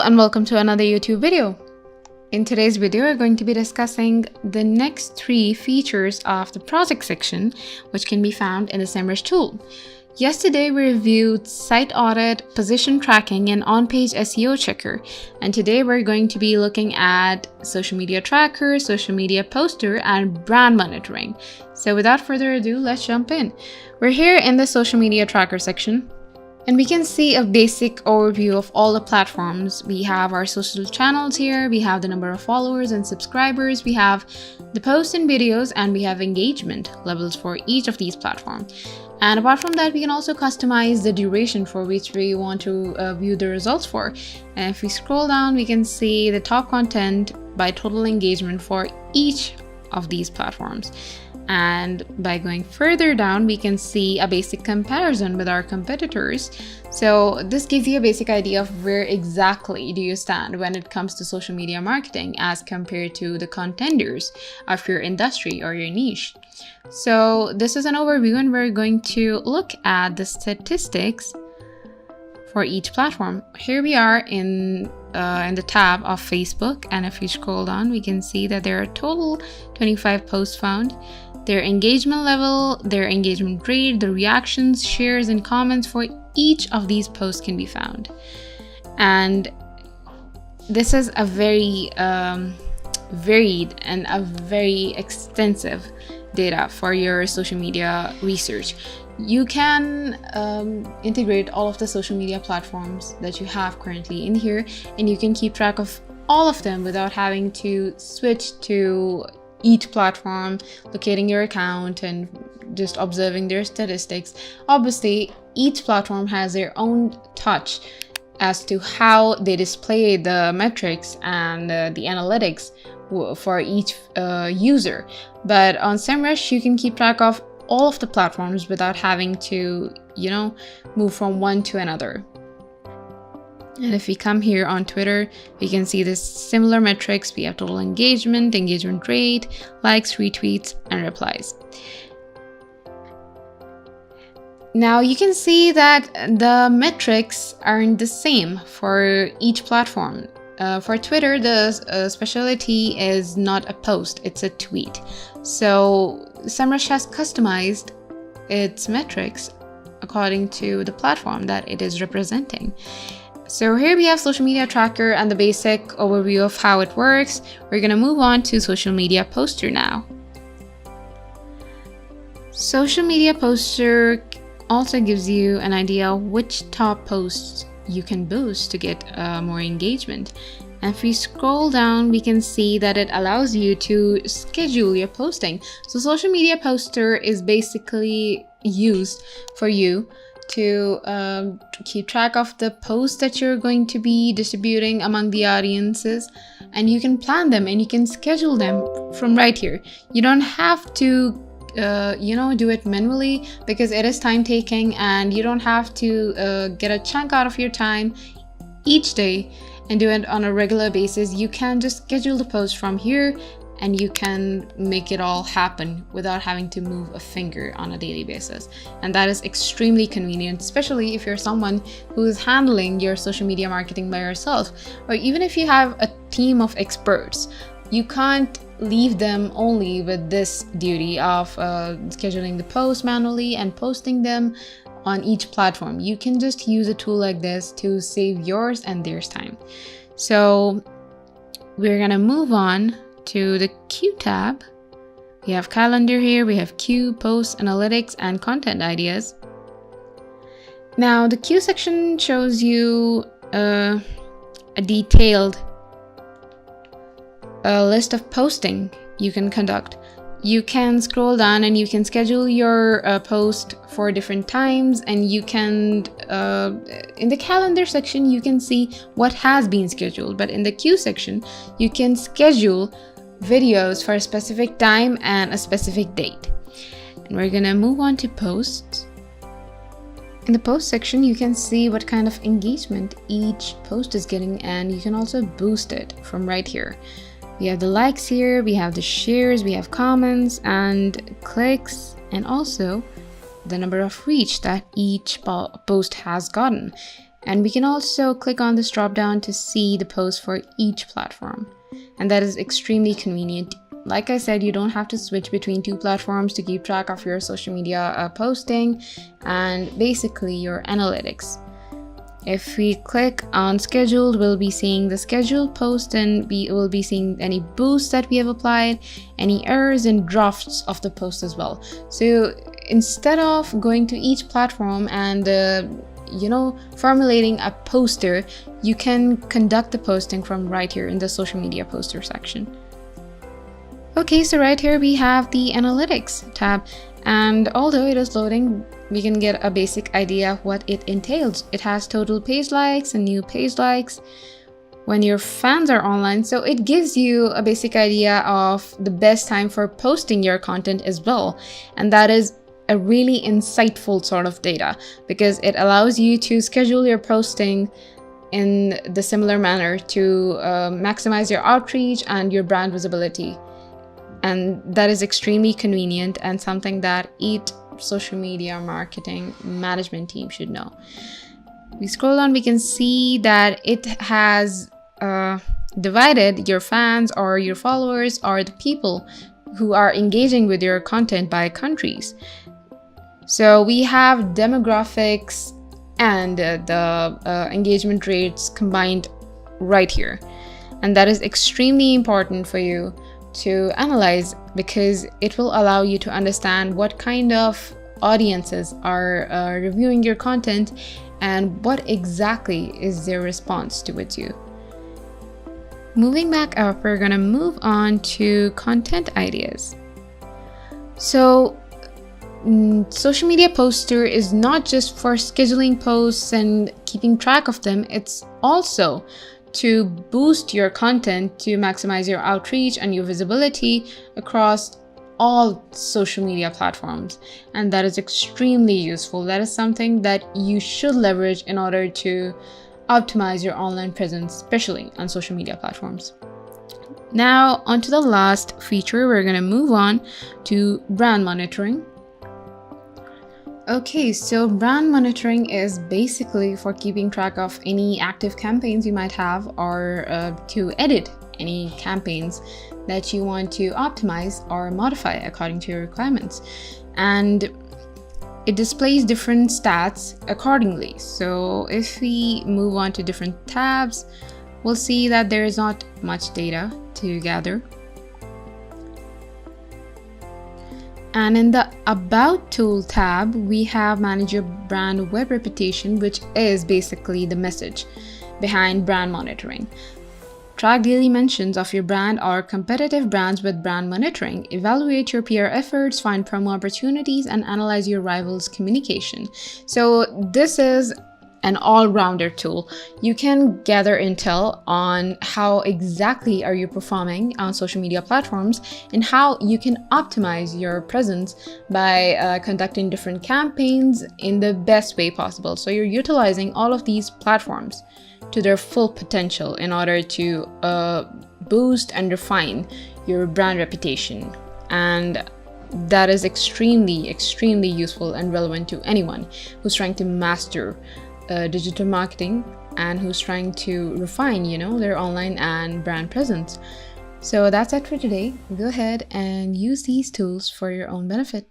and welcome to another YouTube video. In today's video, we're going to be discussing the next 3 features of the project section, which can be found in the SEMrush tool. Yesterday, we reviewed site audit, position tracking, and on-page SEO checker. And today, we're going to be looking at social media tracker, social media poster, and brand monitoring. So without further ado, let's jump in. We're here in the social media tracker section. And we can see a basic overview of all the platforms. We have our social channels here, we have the number of followers and subscribers, we have the posts and videos, and we have engagement levels for each of these platforms. And apart from that, we can also customize the duration for which we want to view the results for. And if we scroll down, we can see the top content by total engagement for each of these platforms. And by going further down, we can see a basic comparison with our competitors. So this gives you a basic idea of where exactly do you stand when it comes to social media marketing as compared to the contenders of your industry or your niche. So this is an overview, and we're going to look at the statistics for each platform. Here we are in the tab of Facebook, and if we scroll down, we can see that there are a total 25 posts found. Their engagement level, their engagement rate, the reactions, shares, and comments for each of these posts can be found. And this is a very varied and a very extensive data for your social media research. You can integrate all of the social media platforms that you have currently in here, and you can keep track of all of them without having to switch to each platform, locating your account, and just observing their statistics. Obviously, each platform has their own touch as to how they display the metrics and the analytics for each user. But on SEMrush, you can keep track of all of the platforms without having to, move from one to another. And if we come here on Twitter, we can see the similar metrics. We have total engagement, engagement rate, likes, retweets, and replies. Now you can see that the metrics aren't the same for each platform. For Twitter, the specialty is not a post, it's a tweet. So SEMrush has customized its metrics according to the platform that it is representing. So here we have social media tracker and the basic overview of how it works. We're going to move on to social media poster now. Social media poster also gives you an idea of which top posts you can boost to get more engagement. And if we scroll down, we can see that it allows you to schedule your posting. So social media poster is basically used for you to keep track of the posts that you're going to be distributing among the audiences, and you can plan them and you can schedule them from right here. You don't have to do it manually because it is time taking, and you don't have to get a chunk out of your time each day and do it on a regular basis. You can just schedule the post from here, and you can make it all happen without having to move a finger on a daily basis. And that is extremely convenient, especially if you're someone who is handling your social media marketing by yourself, or even if you have a team of experts. You can't leave them only with this duty of scheduling the posts manually and posting them on each platform. You can just use a tool like this to save yours and theirs time. So we're gonna move on to the Q tab. We have calendar here, we have Q, posts, analytics, and content ideas. Now the Q section shows you a detailed list of posting you can conduct. You can scroll down and you can schedule your post for different times, and you can in the calendar section you can see what has been scheduled, but in the Q section you can schedule videos for a specific time and a specific date. And we're gonna move on to posts. In the post section, you can see what kind of engagement each post is getting, and you can also boost it from right here. We have the likes here, we have the shares, we have comments and clicks, and also the number of reach that each post has gotten. And we can also click on this drop down to see the post for each platform. And that is extremely convenient. Like I said, you don't have to switch between two platforms to keep track of your social media posting and basically your analytics. If we click on scheduled, we'll be seeing the scheduled post, and we will be seeing any boosts that we have applied, any errors and drafts of the post as well. So instead of going to each platform and formulating a poster, you can conduct the posting from right here in the social media poster section. Okay, so right here we have the analytics tab, and although it is loading, we can get a basic idea of what it entails. It has total page likes and new page likes when your fans are online, so it gives you a basic idea of the best time for posting your content as well. And that is a really insightful sort of data, because it allows you to schedule your posting in the similar manner to maximize your outreach and your brand visibility. And that is extremely convenient and something that each social media marketing management team should know. We scroll down, we can see that it has divided your fans or your followers or the people who are engaging with your content by countries. So we have demographics and the engagement rates combined right here. And that is extremely important for you to analyze, because it will allow you to understand what kind of audiences are reviewing your content and what exactly is their response towards you. Moving back up, we're gonna move on to content ideas. So social media poster is not just for scheduling posts and keeping track of them, it's also to boost your content to maximize your outreach and your visibility across all social media platforms. And that is extremely useful. That is something that you should leverage in order to optimize your online presence, especially on social media platforms. Now, onto the last feature, we're going to move on to brand monitoring. Okay, so brand monitoring is basically for keeping track of any active campaigns you might have, or to edit any campaigns that you want to optimize or modify according to your requirements. And it displays different stats accordingly. So if we move on to different tabs, we'll see that there is not much data to gather. And in the About Tool tab, we have Manage Your Brand Web Reputation, which is basically the message behind brand monitoring. Track daily mentions of your brand or competitive brands with brand monitoring. Evaluate your PR efforts, find promo opportunities, and analyze your rivals' communication. So this is an all-rounder tool. You can gather intel on how exactly are you performing on social media platforms and how you can optimize your presence by conducting different campaigns in the best way possible. So you're utilizing all of these platforms to their full potential in order to boost and refine your brand reputation. And that is extremely, extremely useful and relevant to anyone who's trying to master digital marketing and who's trying to refine, their online and brand presence. So that's it for today. Go ahead and use these tools for your own benefit.